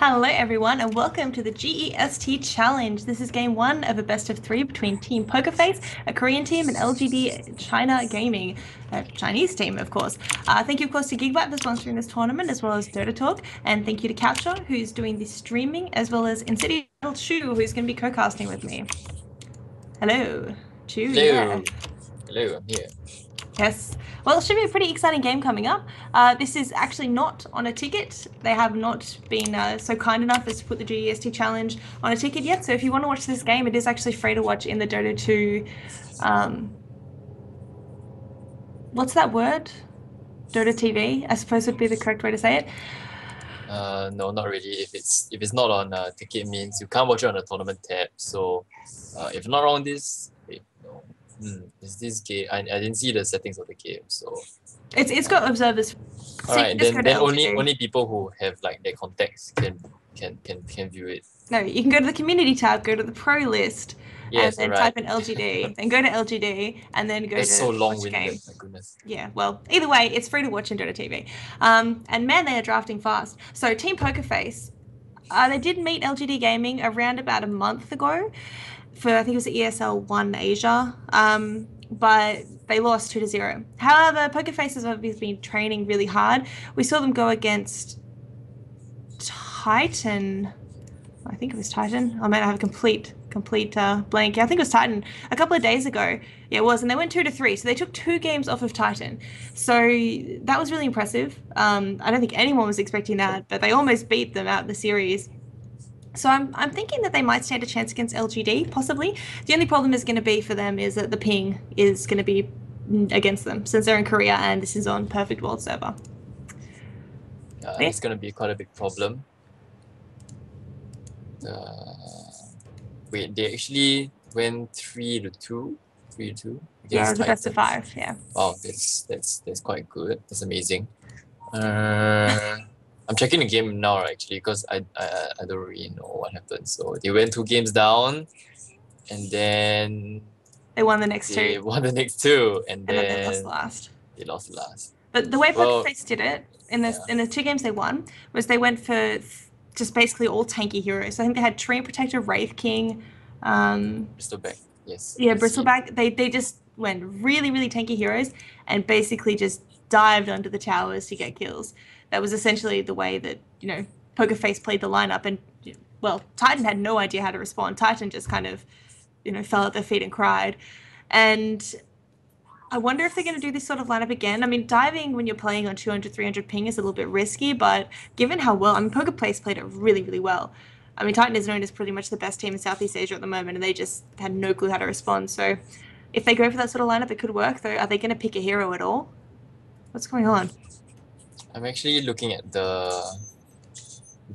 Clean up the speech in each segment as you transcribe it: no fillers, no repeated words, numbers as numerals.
Hello, everyone, and welcome to the GEST Challenge. This is game one of a best of three between Team Pokerface, a Korean team, and LGD China Gaming, a Chinese team, of course. Thank you, of course, to Gigabyte for sponsoring this tournament, as well as Dota Talk, and thank you to Coucher, who's doing the streaming, as well as Insidious Chu, who's going to be co-casting with me. Hello, Chu, you there? Hello. Hello, I'm here. Yes. Well, it should be a pretty exciting game coming up. This is actually not on a ticket. They have not been so kind enough as to put the GEST challenge on a ticket yet. So if you want to watch this game, it is actually free to watch in the Dota 2. What's that word? Dota TV, I suppose would be the correct way to say it. No, not really. If it's not on ticket means you can't watch it on the tournament tab. So, if not wrong, wait, no, is this game? I didn't see the settings of the game. So, It's got observers. all So you right, can just go then to then LGD. only people who have like their contacts can view it. No, you can go to the community tab, go to the pro list, and Yes, all then right. type in LGD, then go to LGD, and then go That's so to watch game. long-winded. My goodness. Yeah, well, either way, it's free to watch in Dota TV. And man, they are drafting fast. So Team Pokerface, they did meet LGD Gaming around about a month ago for, I think it was the ESL One Asia. But they lost 2-0. However, Pokerface has obviously been training really hard. We saw them go against Titan. I think it was Titan. I might have a complete blank. Yeah, I think it was Titan a couple of days ago. Yeah, it was, and they went 2-3. So they took 2 games off of Titan. So that was really impressive. I don't think anyone was expecting that, but they almost beat them out of the series. So I'm thinking that they might stand a chance against LGD, possibly. The only problem is going to be for them is that the ping is going to be against them since they're in Korea and this is on Perfect World server. Yeah, it's gonna be quite a big problem. Wait, they actually went 3-2, 3-2 Yeah, it against was a best of Titans. 5. Yeah. Wow, that's quite good. That's amazing. I'm checking the game now actually because I don't really know what happened. So they went 2 games down, and then They won the next they 2, won the next 2, and and then they lost the then last. they lost the last. But the way Well, Pokerface did it in yeah, the 2 games they won was they went for just basically all tanky heroes. So I think they had Treant Protector, Wraith King, Bristleback. Yes, yeah, I see. Bristleback. They just went really tanky heroes and basically just dived onto the towers to get kills. That was essentially the way that Pokerface played the lineup. And well, Titan had no idea how to respond. Titan just kind of fell at their feet and cried. And I wonder if they're going to do this sort of lineup again. I mean, diving when you're playing on 200, 300 ping is a little bit risky, but given how well, I mean, Pokerface played it really well. I mean, Titan is known as pretty much the best team in Southeast Asia at the moment, and they just had no clue how to respond. So if they go for that sort of lineup, it could work, though. Are they going to pick a hero at all? What's going on? I'm actually looking at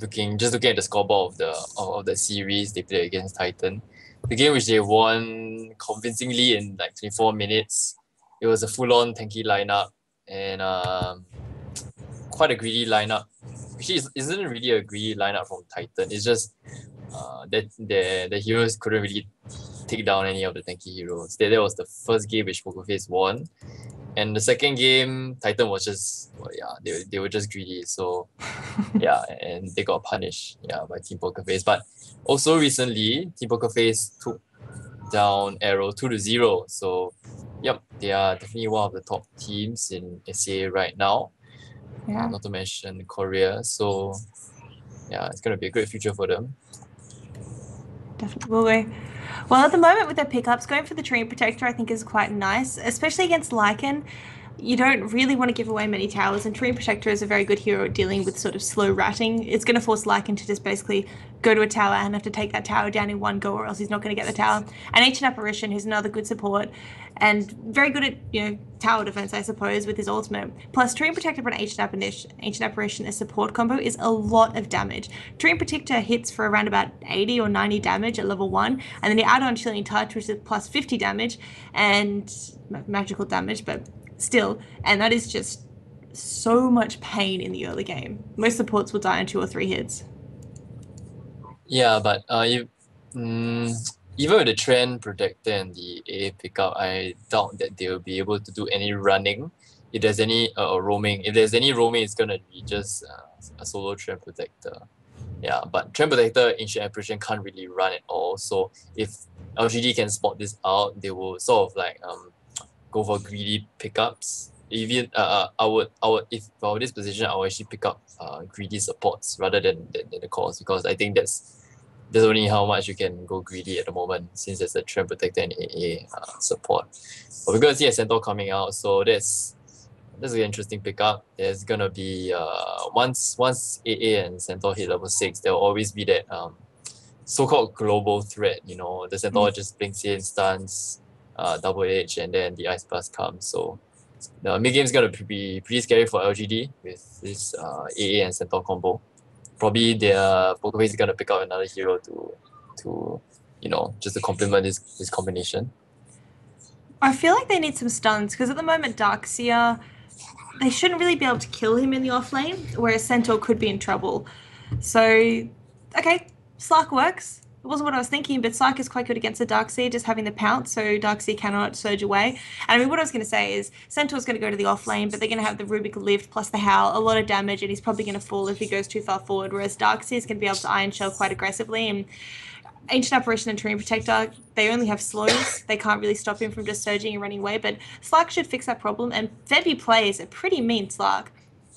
looking at the scoreboard of the series they played against Titan. The game which they won convincingly in like 24 minutes. It was a full-on tanky lineup and quite a greedy lineup. Actually, it isn't really a greedy lineup from Titan. It's just that the heroes couldn't really take down any of the tanky heroes. That was the first game which Pokerface won. And the second game, Titan was just, well, yeah, they were just greedy. So yeah, and they got punished, yeah, by Team Pokerface. But also recently, Team Pokerface took down Arrow 2-0. So yep, they are definitely one of the top teams in SA right now. Yeah, Not to mention Korea. So yeah, it's gonna be a great future for them. definitely will be. Well, at the moment with their pickups, going for the Treant Protector I think is quite nice, especially against Lycan. You don't really want to give away many towers, and Treant Protector is a very good hero at dealing with sort of slow ratting. It's going to force Lycan to just basically go to a tower and have to take that tower down in one go, or else he's not going to get the tower. And Ancient Apparition, who's another good support, and very good at tower defense, I suppose, with his ultimate. Plus, Treant Protector for an Ancient Apparition as support combo is a lot of damage. Treant Protector hits for around about 80 or 90 damage at level 1, and then you add on Chilling Touch, which is plus 50 damage, and magical damage, but still, and that is just so much pain in the early game. Most supports will die in 2 or 3 hits. Yeah, but even with the Trend Protector and the A pickup, I doubt that they will be able to do any running. If there's any roaming, it's gonna be just a solo Trend Protector. Yeah, but Trend Protector, Ancient Apparition can't really run at all. So if LGD can spot this out, they will sort of like go for greedy pickups. Even I would if I were this position, I would actually pick up greedy supports rather than the calls, because I think there's only how much you can go greedy at the moment, since there's a Trend Protector and AA support. But we're gonna see a Centaur coming out, so that's an interesting pickup. There's gonna be once AA and Centaur hit level 6, there will always be that so-called global threat. You know, the Centaur just blinks in, stuns, double edge, and then the Ice Blast comes. So the mid game is gonna be pretty scary for LGD with this AA and Centaur combo. Probably their Pokerface is gonna pick out another hero to just to complement this combination. I feel like they need some stuns because at the moment Darkseer, they shouldn't really be able to kill him in the off lane, whereas Centaur could be in trouble. So, okay, Slark works. It wasn't what I was thinking, but Slark is quite good against the Darkseer, just having the pounce, so Darkseer cannot surge away. And I mean, what I was going to say is Centaur's going to go to the off lane, but they're going to have the Rubik lift plus the Howl, a lot of damage, and he's probably going to fall if he goes too far forward, whereas Darkseer is going to be able to Iron Shell quite aggressively, and Ancient Apparition and Treant Protector, they only have slows. They can't really stop him from just surging and running away, but Slark should fix that problem, and Febby plays a pretty mean Slark.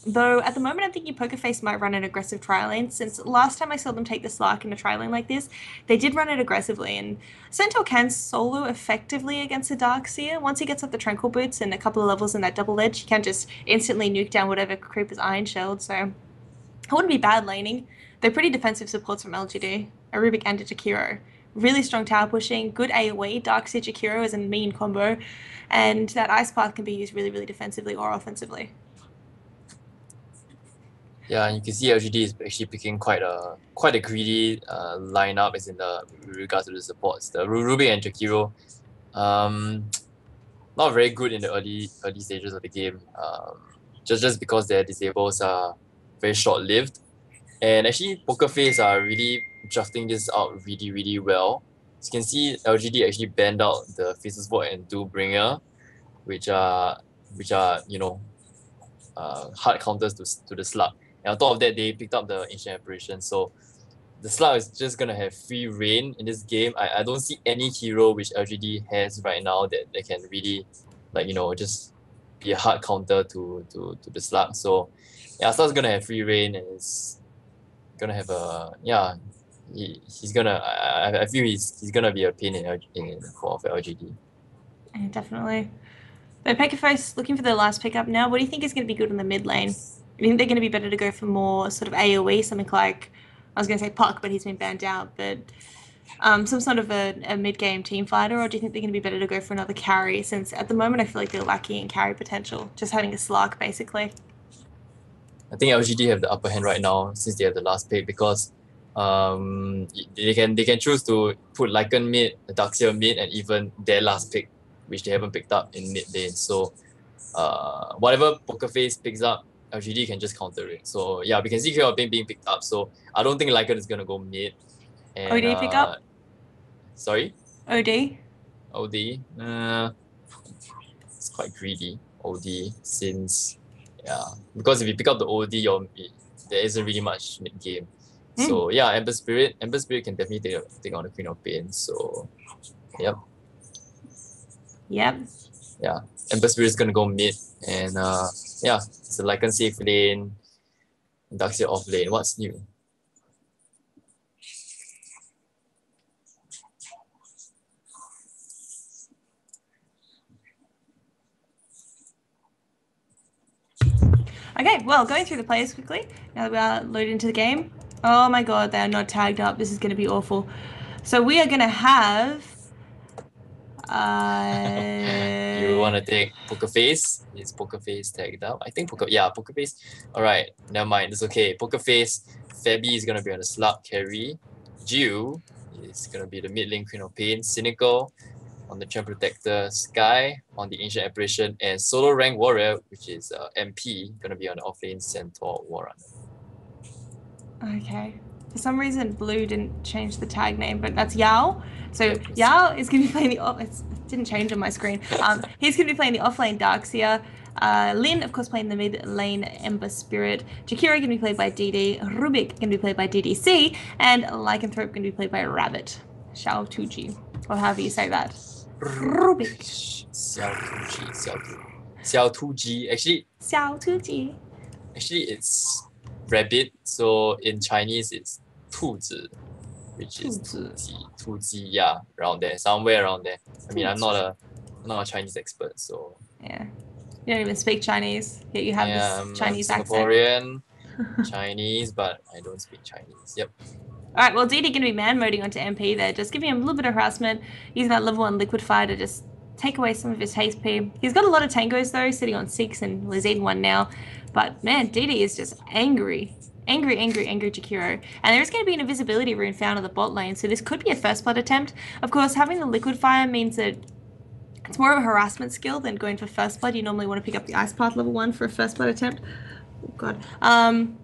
Though at the moment I'm thinking Pokerface might run an aggressive tri-lane, since last time I saw them take the Slark in a tri-lane like this, they did run it aggressively, and Centaur can solo effectively against the Darkseer. Once he gets up the Tranquil Boots and a couple of levels in that double edge, he can just instantly nuke down whatever creeper's Iron Shelled, so it wouldn't be bad laning. They're pretty defensive supports from LGD. A Rubik and a Jakiro. Really strong tower pushing, good AoE. Darkseer Jakiro is a mean combo, and that Ice Path can be used really, really defensively or offensively. Yeah, and you can see LGD is actually picking quite a greedy lineup, as in the with regards to the supports. The Rubik and Jakiro, not very good in the early stages of the game. Just because their disables are very short lived. And actually, Pokerface are really drafting this out really, really well. As you can see, LGD actually banned out the Faceless Void and Doombringer, which are hard counters to the Slug. And on top of that, they picked up the Ancient Apparition. So the Slug is just gonna have free reign in this game. I don't see any hero which LGD has right now that they can really just be a hard counter to the Slug. So yeah, Slug's gonna have free reign, and it's gonna have he's gonna I feel he's gonna be a pain for LGD. Yeah, definitely. But Pokerface looking for their last pickup now. What do you think is going to be good in the mid lane? Do you think they're going to be better to go for more sort of AoE, something like, I was going to say Puck, but he's been banned out, but some sort of a mid-game team fighter, or do you think they're going to be better to go for another carry, since at the moment I feel like they're lacking in carry potential, just having a Slark basically? I think LGD have the upper hand right now since they have the last pick, because they can choose to put Lycan mid, Darkseer mid, and even their last pick, which they haven't picked up in mid lane. So whatever Pokerface picks up, LGD can just counter it. So yeah, we can see Q being picked up. So I don't think Lycan is gonna go mid. And OD pickup? sorry? OD? OD? It's quite greedy. OD, since because if you pick up the OD, there isn't really much mid game. So yeah, Ember Spirit can definitely take on the Queen of Pain. So yep. Yep. Yeah, Ember Spirit is gonna go mid, and it's a Lycan safe lane, Darkseer off lane. What's new? Okay, well, going through the players quickly, now that we are loaded into the game. Oh my god, they are not tagged up. This is going to be awful. So we are going to have... You want to take Pokerface? Is Pokerface tagged up? I think Pokerface. Alright, never mind. It's okay. Pokerface, Febby is going to be on the Slug carry. Jiu is going to be the mid lane Queen of Pain. Cynical on the Trend Protector. Sky on the Ancient Apparition. And Solo Rank Warrior, which is MP, going to be on the offlane Centaur Warrunner. Okay. For some reason, Blue didn't change the tag name, but that's Yao. So Yao is going to be playing the it didn't change on my screen. He's going to be playing the offlane Darkseer. Lin, of course, playing the mid lane Ember Spirit. Jakiro going to be played by DD. Rubik going to be played by DDC. And Lycanthrope going to be played by Rabbit. Xiao Tuji, or however you say that. Rubik. Xiao Tuji. Xiao Tuji. Actually, it's rabbit. So in Chinese, it's 兔子, which is 兔鸡, yeah, around there, somewhere around there. I mean, I'm not a Chinese expert, so yeah, you don't even speak Chinese, yet you have this Chinese I'm accent. Singaporean, Chinese, but I don't speak Chinese. Yep. All right, well, DD going to be man moding onto MP there, just giving him a little bit of harassment, using that level 1 liquid fire to just take away some of his HP. He's got a lot of tangos though, sitting on 6, and he's eating 1 now. But man, DD is just angry. Angry Jakiro. And there is going to be an invisibility rune found on the bot lane, so this could be a first blood attempt. Of course, having the liquid fire means that it's more of a harassment skill than going for first blood. You normally want to pick up the ice path level 1 for a first blood attempt. Oh god.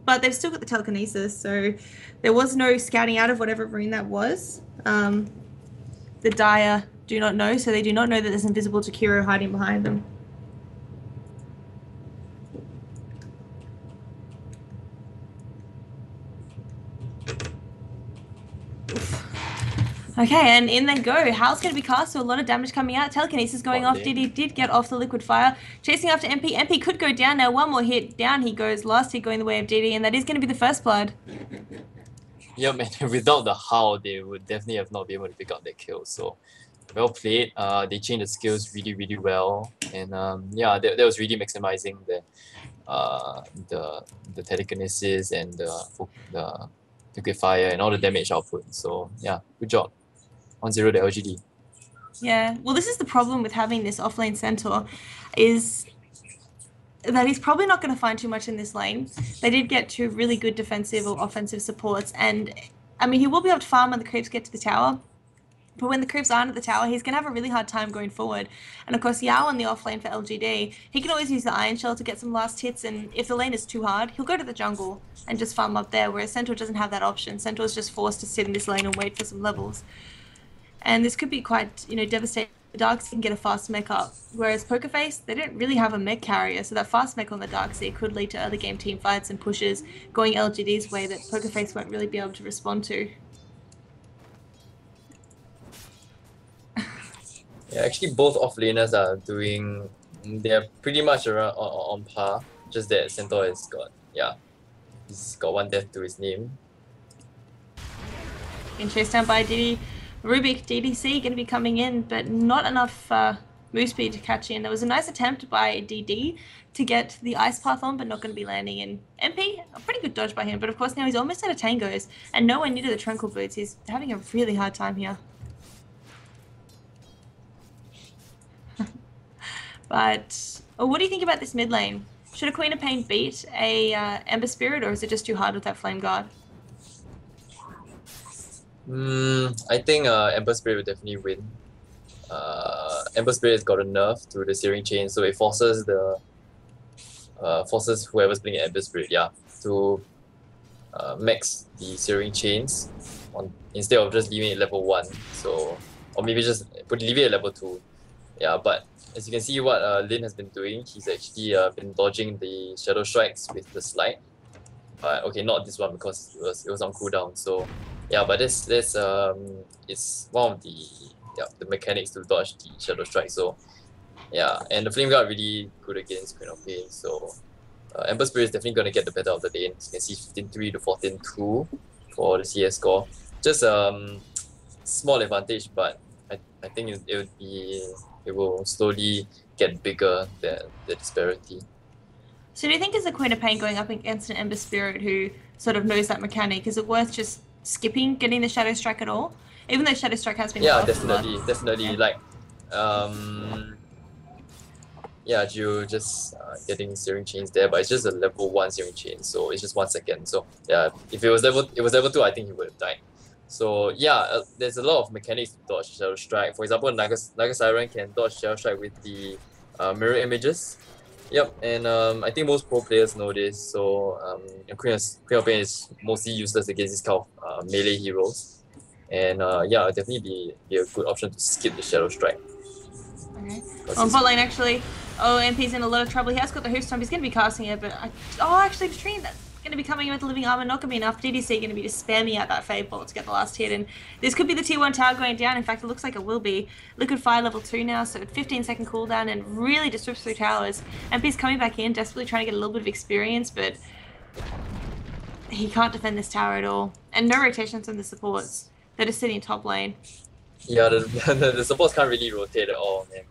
But they've still got the telekinesis, so there was no scouting out of whatever rune that was. The Dire do not know, so they do not know that there's invisible Jakiro hiding behind them. Okay, and in they go. Hal's going to be cast, so a lot of damage coming out. Telekinesis going off. Diddy did get off the liquid fire. Chasing after MP. MP could go down now. 1 more hit. Down he goes. Last hit going the way of Diddy, and that is going to be the first blood. Yep, and without the Hal, they would definitely have not been able to pick up their kill. So, well played. They changed the skills really well. And yeah, that was really maximizing the telekinesis and the liquid fire and all the damage output. So, yeah, good job. 1-0 to LGD. Yeah, well, this is the problem with having this offlane centaur, is that he's probably not going to find too much in this lane. They did get 2 really good defensive or offensive supports, and I mean, he will be able to farm when the creeps get to the tower, but when the creeps aren't at the tower, he's going to have a really hard time going forward. And of course, Yao on the offlane for LGD, he can always use the Iron Shell to get some last hits, and if the lane is too hard, he'll go to the jungle and just farm up there, whereas Centaur doesn't have that option. Centaur is just forced to sit in this lane and wait for some levels. And this could be quite, devastating. Darkseer can get a fast mech up, whereas Pokerface, they don't really have a mech carrier, so that fast mech on the Darkseer could lead to early game team fights and pushes going LGD's way that Pokerface won't really be able to respond to. Yeah, actually both offlaners are they're pretty much around on par, just that Centaur has got, he's got 1 death to his name. Getting chased down by Diddy. Rubik, DDC going to be coming in, but not enough move speed to catch in. There was a nice attempt by DD to get the ice path on, but not going to be landing in. MP, a pretty good dodge by him, but of course now he's almost out of tangos and nowhere near to the tranquil boots. He's having a really hard time here. But what do you think about this mid lane? Should a Queen of Pain beat a Ember Spirit, or is it just too hard with that Flame Guard? I think Ember Spirit will definitely win. Ember Spirit has got a nerf to the Searing Chain, so it forces forces whoever's playing Ember Spirit, to max the Searing Chains instead of just leaving it level 1. So, or maybe just leave it at level 2. Yeah, but as you can see, what Lin has been doing, he's actually been dodging the Shadow Strikes with the slide. Okay, not this one because it was on cooldown. So yeah, but this it's one of the mechanics to dodge the Shadow Strike. So yeah, and the Flame Guard really good against Queen of Pain. So Ember Spirit is definitely going to get the better of the lane. You can see 15-3 to 14-2 for the CS score. Just small advantage, but I think it will slowly get bigger, the disparity. So do you think as a Queen of Pain going up against an Ember Spirit who sort of knows that mechanic, is it worth just skipping getting the Shadow Strike at all? Even though Shadow Strike has been definitely. Yeah. Like Gio just getting Searing Chains there, but it's just a level 1 Searing Chain, so it's just 1 second. So yeah, if it was level 2, I think he would have died. So yeah, there's a lot of mechanics to dodge Shadow Strike. For example, Naga Siren can dodge Shadow Strike with the mirror images. Yep, and I think most pro players know this. So Queen of Pain is mostly useless against this kind of melee heroes. And yeah, it'll definitely be a good option to skip the Shadow Strike. Okay. On bot lane, actually, Oh, MP's in a lot of trouble. He has got the hoof stomp. He's going to be casting it, but oh, actually, the tree that's going to be coming in with the living armor. Not going to be enough. DDC going to be just spamming out that fade ball to get the last hit, and this could be the tier 1 tower going down. In fact, it looks like it will be. Liquid Fire level 2 now, so 15-second cooldown, and really just rips through towers. MP's coming back in, desperately trying to get a little bit of experience, but he can't defend this tower at all. And no rotations on the supports. They're just sitting top lane. Yeah, the supports can't really rotate at all, man.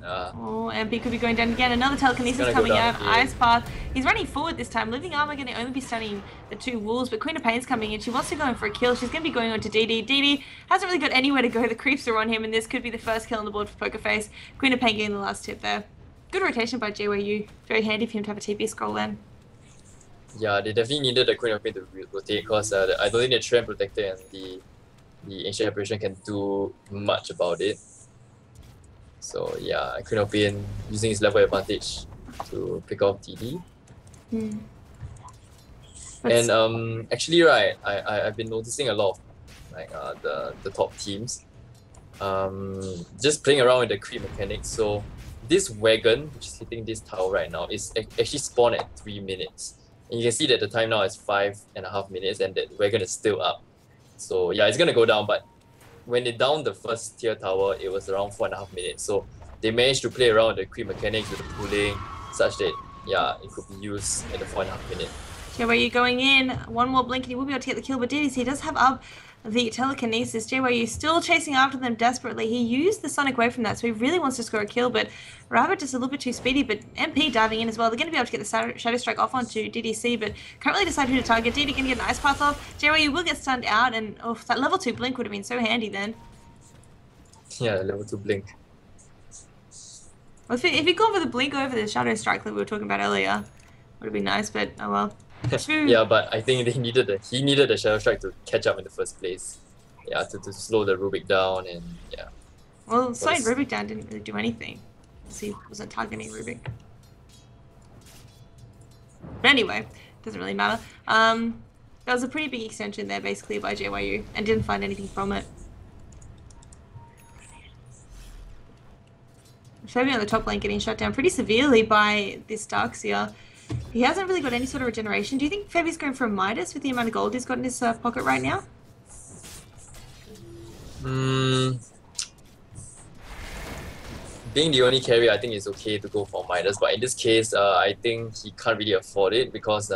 Oh, MP could be going down again. Another telekinesis coming out. Ice Path. He's running forward this time. Living Armor going to only be stunning the 2 wolves, but Queen of Pain's coming in. She wants to go in for a kill. She's going to be going on to DD. DD hasn't really got anywhere to go. The creeps are on him, and this could be the first kill on the board for Pokerface. Queen of Pain getting the last tip there. Good rotation by JYU. Very handy for him to have a TP scroll then. Yeah, they definitely needed the Queen of Pain to rotate because I don't think the Trend Protector and the Ancient Apparition can do much about it. So yeah, Queen of Pain using his level advantage to pick off DD. And actually, right, I've been noticing a lot of like the top teams just playing around with the creep mechanics. So this wagon, which is hitting this tower right now, is actually spawned at 3 minutes. And you can see that the time now is 5.5 minutes, and that wagon is still up. So yeah, it's gonna go down, but when they downed the first tier tower, it was around 4.5 minutes. So they managed to play around the creep mechanics with the pooling, such that yeah, it could be used at the 4.5 minute. JYU going in, one more blink and he will be able to get the kill, but DDC does have up the telekinesis. JYU still chasing after them desperately. He used the Sonic Wave from that, so he really wants to score a kill, but Rabbit just a little bit too speedy, but MP diving in as well. They're going to be able to get the Shadow Strike off onto DDC, but can't really decide who to target. DD going to get an Ice Path off. JYU will get stunned out, and oh, that level 2 blink would have been so handy then. Yeah, level 2 blink. Well, if you'd gone for the blink over the Shadow Strike that we were talking about earlier, would have been nice, but oh well. Yeah, but I think he needed the Shadow Strike to catch up in the first place. Yeah, to slow the Rubik down, and yeah. Well, slowing Rubik down didn't really do anything, because he wasn't targeting Rubik. But anyway, doesn't really matter. That was a pretty big extension there, basically, by JYU, and didn't find anything from it. Fabi on the top lane getting shut down pretty severely by this Darkseer. He hasn't really got any sort of regeneration. Do you think Fabi's going for a Midas with the amount of gold he's got in his pocket right now? Being the only carry, I think it's okay to go for Midas, but in this case, I think he can't really afford it because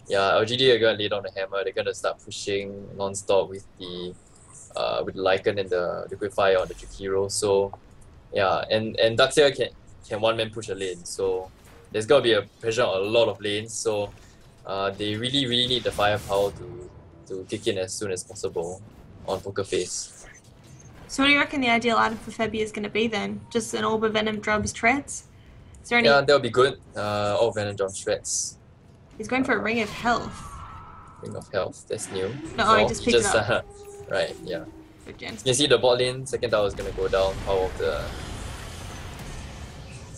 yeah, LGD are gonna lay down the hammer. They're gonna start pushing non-stop with the Lycan and the Liquid Fire on the Chikiro. So yeah, and Darkseer can one-man push a lane. So there's gotta be a pressure on a lot of lanes. So they really need the firepower to kick in as soon as possible on Pokerface. So what do you reckon the ideal item for Fabi is going to be then? Just an Orb of Venom Drums Treads? Is there any... Yeah, that'll be good. Orb of Venom Drums Treads. He's going for a Ring of Health. Ring of Health, that's new. No, he just picked it up. Right, yeah. Good gen. You see the bot lane, second tower is going to go down. Power of the...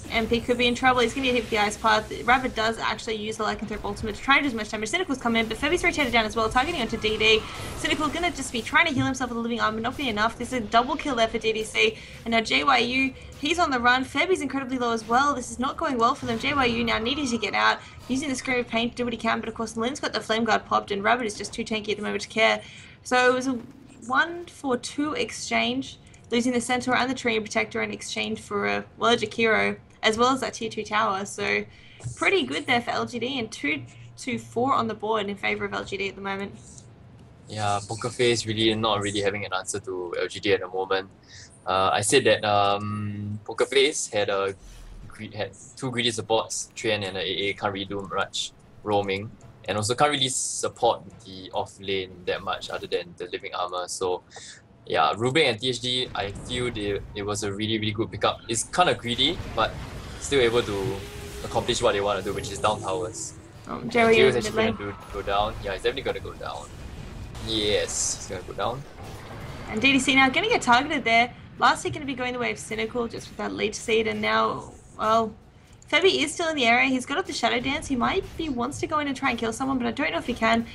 MP could be in trouble. He's going to get hit with the Ice Path. Rabbit does actually use the Lycanthrope ultimate to try and do as much damage. Cynical's come in, but Fabi's rotated down as well, targeting onto DD. Cynical's going to just be trying to heal himself with a living armor, not be enough. There's a double kill there for DDC. And now JYU, he's on the run. Fabi's incredibly low as well. This is not going well for them. JYU now needing to get out, using the Scream of Pain to do what he can, but of course Lynn's got the Flame Guard popped, and Rabbit is just too tanky at the moment to care. So it was a 1-for-2 exchange, losing the Centaur and the Tree Protector in exchange for a Jakiro, as well as that tier 2 tower. So pretty good there for LGD, and 2-4 on the board in favor of LGD at the moment. Yeah, Pokerface really not really having an answer to LGD at the moment. I said that Pokerface had 2 greedy supports, Tren and AA, can't really do much roaming, and also can't really support the off lane that much other than the living armor. So yeah, Rubik and THD, I feel it was a really good pickup. It's kind of greedy, but still able to accomplish what they want to do, which is down towers. Jerry is actually going to go down. Yeah, he's definitely going to go down. Yes, he's going to go down. And DDC now going to get targeted there. Last hit going to be going the way of Cynical, just with that leech seed, and now, well, Fabi is still in the area. He's got up the Shadow Dance. He wants to go in and try and kill someone, but I don't know if he can.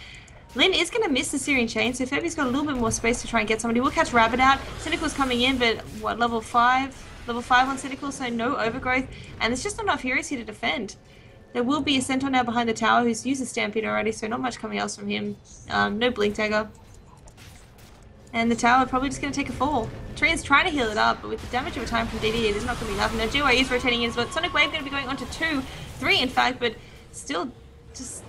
Lynn is going to miss the Searing Chain, so Fabi's got a little bit more space to try and get somebody. We'll catch Rabbit out. Cynical's coming in, but what, level 5? Level 5 on Cynical, so no overgrowth. And there's just not enough heroes here to defend. There will be a Centaur now behind the tower who's used a Stampede already, so not much coming else from him. No Blink Dagger. And the tower probably just going to take a fall. Trian's trying to heal it up, but with the damage over time from DD, it is not going to be enough. Now GY is rotating in as well. Sonic Wave going to be going on to 2, 3 in fact, but still just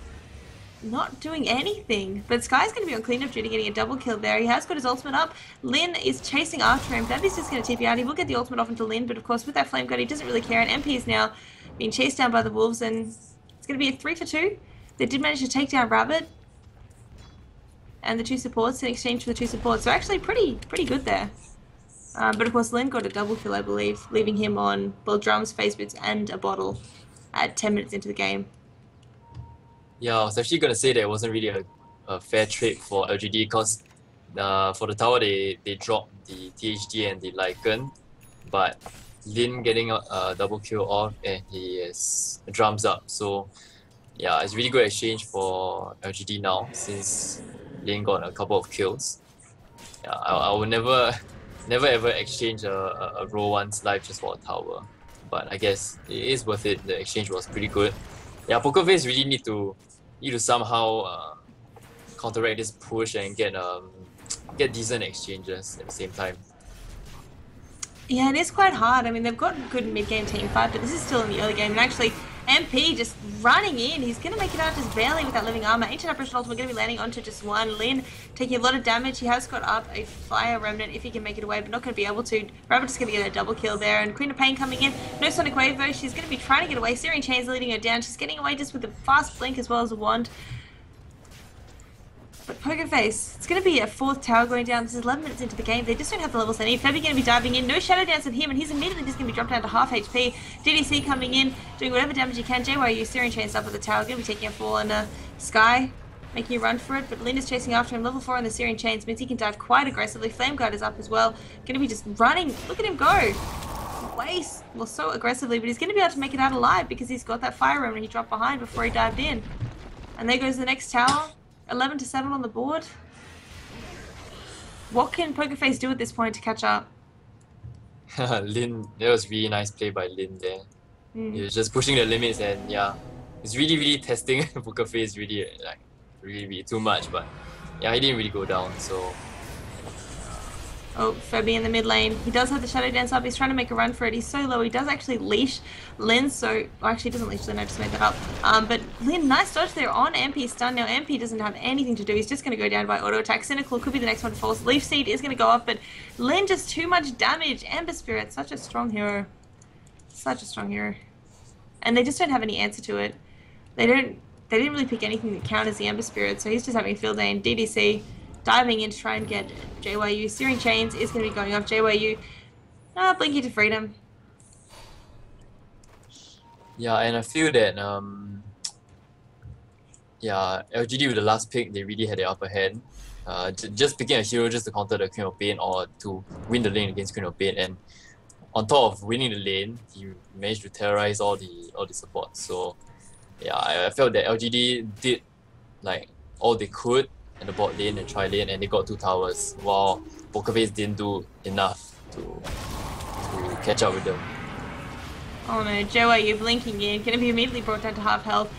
not doing anything. But Sky's going to be on cleanup duty, getting a double kill there. He has got his ultimate up. Lin is chasing after him. Debbie's just going to TP out. He will get the ultimate off into Lin, but of course with that flame gun, he doesn't really care. And MP is now being chased down by the wolves, and it's going to be a 3 for 2. They did manage to take down Rabbit and the 2 supports in exchange for the 2 supports. So actually pretty good there. But of course Lin got a double kill, I believe, leaving him on both drums, phase boots, and a bottle at 10 minutes into the game. Yeah, I was actually going to say that it wasn't really a fair trade for LGD because for the tower they dropped the THD and the Lycan, but Lin getting a double kill off and he is drums up. So yeah, it's really good exchange for LGD now since Lin got a couple of kills. Yeah, I would never ever exchange a row 1's life just for a tower, but I guess it is worth it. The exchange was pretty good. Yeah, Pokerface really need to somehow counteract this push and get decent exchanges at the same time. Yeah, it is quite hard. I mean, they've got good mid-game team fight, but this is still in the early game. And actually, MP just running in. He's going to make it out just barely with that living armor. Ancient Apparition Ultimate going to be landing onto just 1. Lin taking a lot of damage. He has got up a Fire Remnant if he can make it away, but not going to be able to. Rabbit just going to get a double kill there. And Queen of Pain coming in. No Sonic Wave though. She's going to be trying to get away. Searing Chains leading her down. She's getting away just with a fast blink as well as a wand. But Pokerface, it's going to be a 4th tower going down. This is 11 minutes into the game. They just don't have the levels they need. Febby going to be diving in. No Shadow Dance on him, and he's immediately just going to be dropped down to half HP. DDC coming in, doing whatever damage he can. JYU Searing Chains up at the tower, going to be taking a fall, and Sky making a run for it. But Lin is chasing after him. Level 4 on the Searing Chains means he can dive quite aggressively. Flame Guard is up as well. Going to be just running. Look at him go. Well, so aggressively, but he's going to be able to make it out alive because he's got that Fire Remnant he dropped behind before he dived in. And there goes the next tower. 11 to 7 on the board. What can Pokerface do at this point to catch up? Lin, that was really nice play by Lin there. He was just pushing the limits, and yeah, it's really testing Pokerface really too much, but yeah, he didn't really go down. So oh, Febby in the mid lane. He does have the Shadow Dance up. He's trying to make a run for it. He's so low. He does actually leash Lin. So, well, actually, he doesn't leash Lin. I just made that up. But Lin, nice dodge there on MP stun. Now, MP doesn't have anything to do. He's just going to go down by auto attack. Cynical could be the next one to fall. Leaf Seed is going to go up, but Lin just too much damage. Ember Spirit, such a strong hero. Such a strong hero. And they just don't have any answer to it. They didn't really pick anything that counters the Ember Spirit. So he's just having a field day in DDC. Diving in to try and get JYU. Searing Chains is going to be going off. JYU, Blinky to freedom. yeah, and I feel that yeah, LGD with the last pick, they really had the upper hand. Just picking a hero just to counter the Queen of Pain or to win the lane against Queen of Pain, and on top of winning the lane, he managed to terrorize all the supports. So yeah, I felt that LGD did like all they could in the bot lane and tri lane, and they got 2 towers, while Pokerface didn't do enough to catch up with them. Oh no, JYU blinking in, going to be immediately brought down to half health.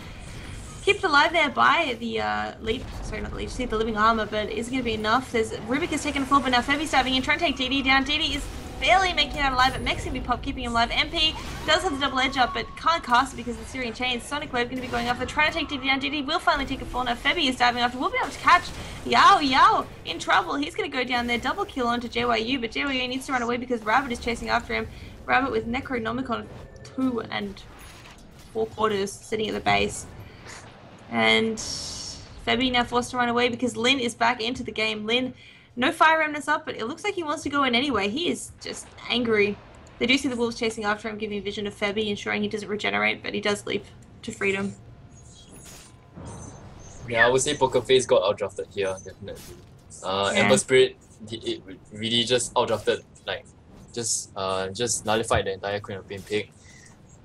Kept alive there by the the living armor, but is it going to be enough? There's Rubik has taken a fall, but now Febby's diving in, trying to take DD down. DD is barely making it out alive, but Mech's going to be pop, keeping him alive. MP does have the double edge up, but can't cast it because of the Searing Chains. Sonic Wave going to be going off. They're trying to take DD down. DD will finally take a fall. Now Febby is diving after. We'll be able to catch Yao in trouble. He's going to go down there. Double kill onto JYU, but JYU needs to run away because Rabbit is chasing after him. Rabbit with Necronomicon 2 3/4 sitting at the base. And Febby now forced to run away because Lin is back into the game. Lin, no Fire Remnants up, but it looks like he wants to go in anyway. He is just angry. They do see the wolves chasing after him, giving vision of Febby, ensuring he doesn't regenerate, but he does leap to freedom. Yeah, I would say Pokerface got outdrafted here, definitely. Ember Spirit, it really just outdrafted, like, just nullified the entire Queen of Pain pick.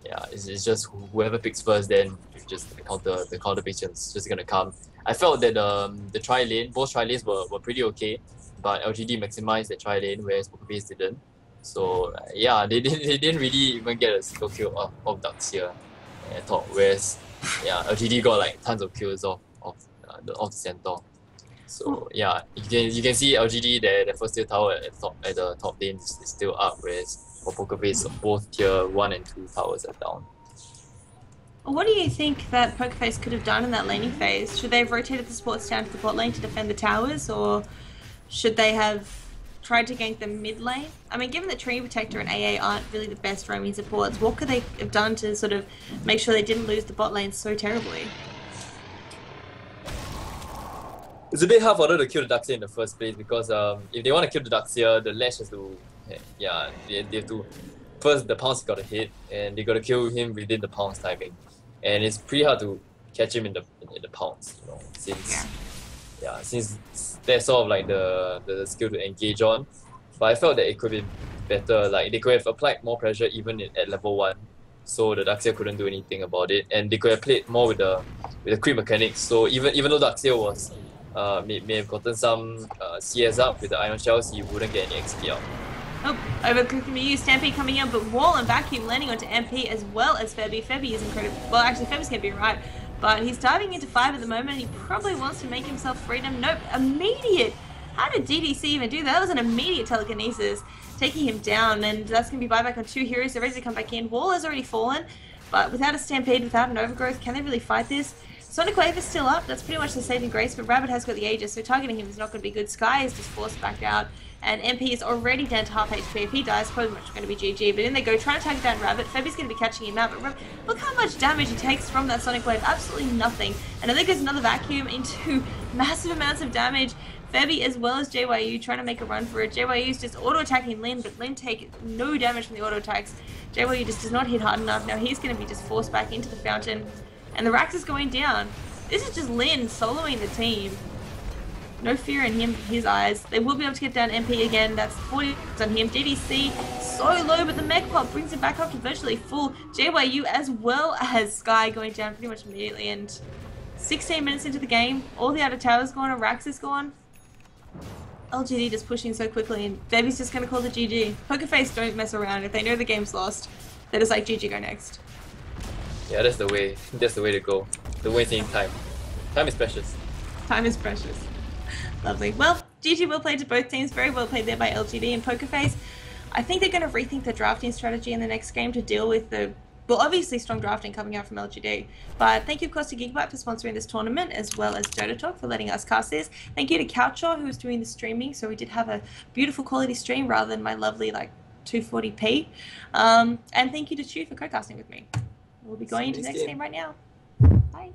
Yeah, it's just whoever picks first, then just the counter patient's just gonna come. I felt that the both tri lanes were pretty okay, but LGD maximized the tri lane, whereas Pokerface didn't. So yeah, they didn't really even get a single kill of Ducks here at top. Whereas yeah, LGD got like tons of kills of the Centaur. Well, So yeah, you can see LGD their first tier tower at the top lane is still up, whereas for Pokerface both tier 1 and 2 towers are down. what do you think that Pokerface could have done in that laning phase? Should they have rotated the supports down to the bot lane to defend the towers, or should they have tried to gank the mid lane? I mean, given that Tree Protector and AA aren't really the best roaming supports, what could they have done to sort of make sure they didn't lose the bot lane so terribly? It's a bit hard for them to kill the Duxia in the first place because if they want to kill the Duxia, the Lash has to they have to first the pounce got to hit and they got to kill him within the pounce timing, and it's pretty hard to catch him in the pounce, since that's sort of like the skill to engage on. But I felt that it could be better. Like they could have applied more pressure even at level 1, so the Duxia couldn't do anything about it, and they could have played more with the creep mechanics. So even though Duxia was may have gotten some CS up with the Iron Shells, he wouldn't get any XP out. Oh, overclick from you, Stampede coming in, but Wall and Vacuum landing onto MP as well as Febby. Febby is incredible. Well, actually, Febby's going to be right, but he's diving into 5 at the moment. He probably wants to make himself freedom. Nope, immediate. How did DDC even do that? That was an immediate telekinesis, taking him down, and that's going to be buyback on 2 heroes. They're ready to come back in. Wall has already fallen, but without a Stampede, without an Overgrowth, can they really fight this? Sonic Wave is still up. That's pretty much the saving grace, but Rabbit has got the Aegis, so targeting him is not going to be good. Sky is just forced back out, and MP is already down to half HP. If he dies, probably much going to be GG, but in they go, trying to target down Rabbit. Febby's going to be catching him out, but look how much damage he takes from that Sonic Wave. Absolutely nothing. And I think there's another Vacuum into massive amounts of damage. Febby as well as JYU trying to make a run for it. JYU's just auto-attacking Lin, but Lin takes no damage from the auto-attacks. JYU just does not hit hard enough. Now he's going to be just forced back into the fountain, and the Rax is going down. This is just Lin soloing the team. No fear in his eyes. They will be able to get down MP again. That's 40 on him. DDC so low, but the mech pop brings it back up to virtually full. JYU as well as Sky going down pretty much immediately. And 16 minutes into the game, all the other towers gone and Rax is gone. LGD just pushing so quickly, and Baby's just going to call the GG. Pokerface don't mess around. If they know the game's lost, they're just like, GG, go next. Yeah, that's the way. That's the way to go. The wasting time. Time is precious. Time is precious. Lovely. Well, GG well played to both teams. Very well played there by LGD and Pokerface. I think they're going to rethink the drafting strategy in the next game to deal with the, well, obviously strong drafting coming out from LGD. But thank you, of course, to Gigabyte for sponsoring this tournament, as well as Dota Talk for letting us cast this. Thank you to Coucher, who was doing the streaming, so we did have a beautiful quality stream rather than my lovely, like, 240p. And thank you to Chu for co-casting with me. We'll be going into the next game right now. Bye.